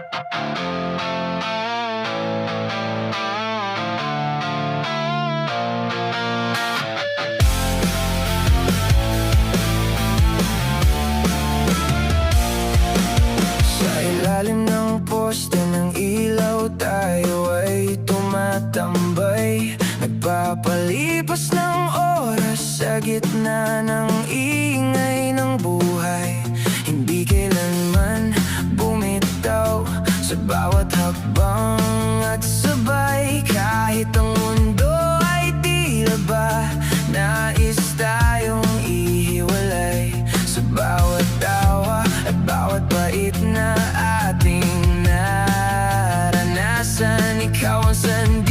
Sa ilalim ng poste ng ilaw tayo ay tumatambay, nagpapalipas ng oras sa gitna ng ingay ng buhay. Hindi kailanman bumitaw sa bawat hakbang at sabay, kahit ang mundo ay tila ba nais tayong ihiwalay. Sa bawat tawa at bawat bait na ating naranasan, ikaw ang sandigan